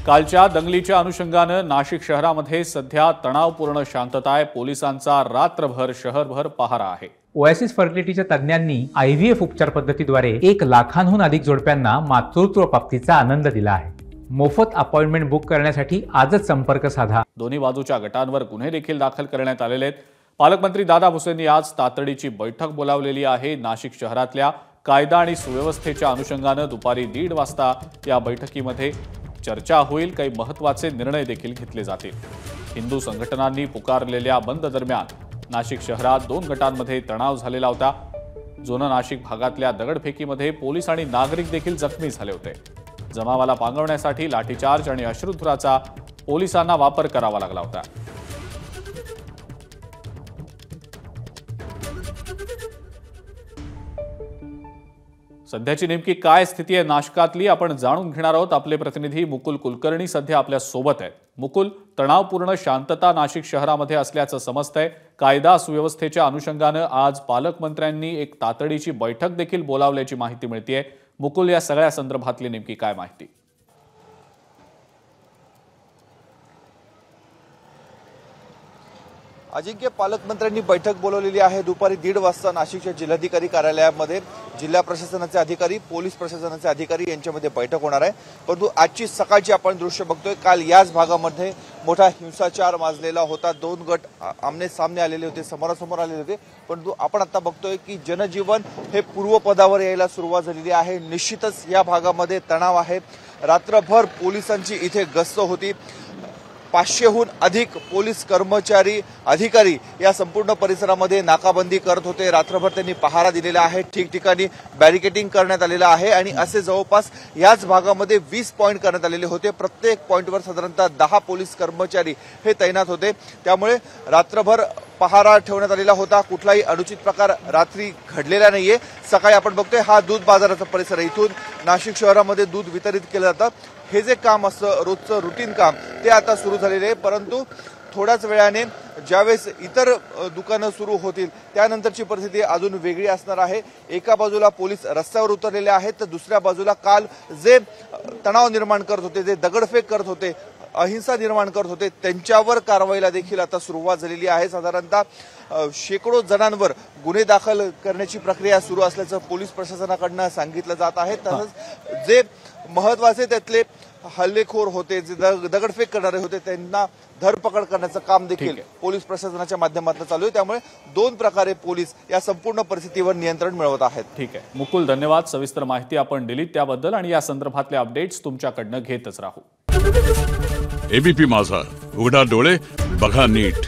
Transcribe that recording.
कालच्या दंगलीच्या अनुषंगानं नाशिक शहरामध्ये सध्या तणावपूर्ण शांतता आहे। पोलिसांचा रात्रभर शहरभर पहारा आहे। ओएसिस फर्टिलिटीच्या तज्ञांनी आयव्हीएफ उपचार पद्धतीद्वारे 1 लाखांहून अधिक जोडप्यांना मातृत्व प्राप्तीचा आनंद दिला आहे। मोफत अपॉइंटमेंट बुक करण्यासाठी आजच संपर्क साधा। दोन्ही बाजूच्या गटांवर गुन्हे देखील दाखल करण्यात आलेले आहेत। पालकमंत्री दादा भुसेंनी आज तातडीची बैठक बोलावलेली आहे। नाशिक शहरातल्या कायदा आणि सुव्यवस्थेच्या अनुषंगानं दुपारी 1:30 वाजता या बैठकीमध्ये चर्चा होईल। काही महत्त्वाचे निर्णय देखील घेतले जातील। हिंदू संघटनांनी पुकारलेल्या बंद दरम्यान नाशिक शहरात 2 गटांमध्ये तणाव झालेला होता। जुना नाशिक भागातल्या दगडफेकीमध्ये पोलीस आणि नागरिक देखील जखमी झाले होते। जमावाला पांगवण्यासाठी लाठीचार्ज आणि अश्रुधुराचा पोलिसांना वापर करावा लागला होता। सध्याची नेमकी काय स्थिती आहे नाशिकातली आपण जाणून घेणार आहोत। आपले प्रतिनिधी मुकुल कुलकर्णी सध्या आपल्या सोबत आहेत। मुकुल, तणावपूर्ण शांतता नाशिक शहरामध्ये असल्याचं समजतंय। कायदा सुव्यवस्थेच्या अनुषंगानं आज पालकमंत्र्यांनी एक तातडीची बैठक देखील बोलावल्याची माहिती मिळतेय। मुकुल, या सगळ्या संदर्भातली नेमकी काय माहिती? अजिंक्य, पालकमंत्र्यांनी बैठक बोलवलेली आहे दुपारी 1:30 वाजता नाशिकच्या जिल्हाधिकारी कार्यालयामध्ये। जिल्हा प्रशासनाचे अधिकारी, पोलीस प्रशासनाचे अधिकारी यांच्यामध्ये बैठक होणार आहे। परंतु आजची सकाळची आपण दृश्य बघतोय, काल याच भागामध्ये मोठा हिंसाचार माजलेला होता। 2 गट आमने सामने आलेले होते, समोरासमोर आलेले होते। परंतु आपण आता बघतोय की जनजीवन हे पूर्वपदावर यायला सुरुवात झालेली आहे। निश्चितच या भागामध्ये तणाव आहे। रात्रभर पोलिसांची इथे गस्त होती। 500हून अधिक पोलीस कर्मचारी, अधिकारी या संपूर्ण परिसरामध्ये नाकाबंदी करत होते। रात्रभर त्यांनी पहारा दिलेला आहे। ठिकठिकाणी बॅरिकेडिंग करण्यात आलेलं आहे आणि असे जवळपास याच भागामध्ये 20 पॉइंट करण्यात आलेले होते। प्रत्येक पॉइंटवर साधारणतः 10 पोलीस कर्मचारी हे तैनात होते। त्यामुळे रात्रभर पहारा ठेवण्यात आलेला होता। कुठलाही अनुचित प्रकार रात्री घडलेला नाहीये। सकाळी आपण बघतोय हा दूध बाजाराचा परिसर आहे। इथून नाशिक शहरामध्ये दूध वितरित केलं जातं। हे जे काम असतं रोजचं रुटीन काम ते आता सुरू झालेले आहे। परंतु थोड्याच वेळाने ज्यावेळेस इतर दुकानं सुरू होतील त्यानंतरची परिस्थिती अजून वेगळी असणार आहे। एका बाजूला पोलीस रस्त्यावर उतरलेले आहेत, तर दुसऱ्या बाजूला काल जे तणाव निर्माण करत होते, जे दगडफेक करत होते, अहिंसा निर्माण करत होते, त्यांच्यावर कारवाईला देखील आता सुरुवात झालेली आहे। साधारणतः शेकडो जणांवर गुन्हे दाखल करण्याची प्रक्रिया सुरू असल्याचं पोलीस प्रशासनाकडून सांगितलं जात आहे। तसंच जे महत्वाचे त्यातले हल्लेखोर होते, जे दगडफेक करणारे होते, त्यांना धरपकड करण्याचं काम देखील पोलीस प्रशासनाच्या माध्यमातून चालू आहे। त्यामुळे 2 प्रकारे पोलीस या संपूर्ण परिस्थितीवर नियंत्रण मिळवत आहेत। ठीक आहे मुकुल, धन्यवाद। सविस्तर माहिती आपण दिलीत त्याबद्दल आणि या संदर्भातले अपडेट्स तुमच्याकडनं घेतच राहू। एबीपी माझा, उघडा डोळे बघा नीट।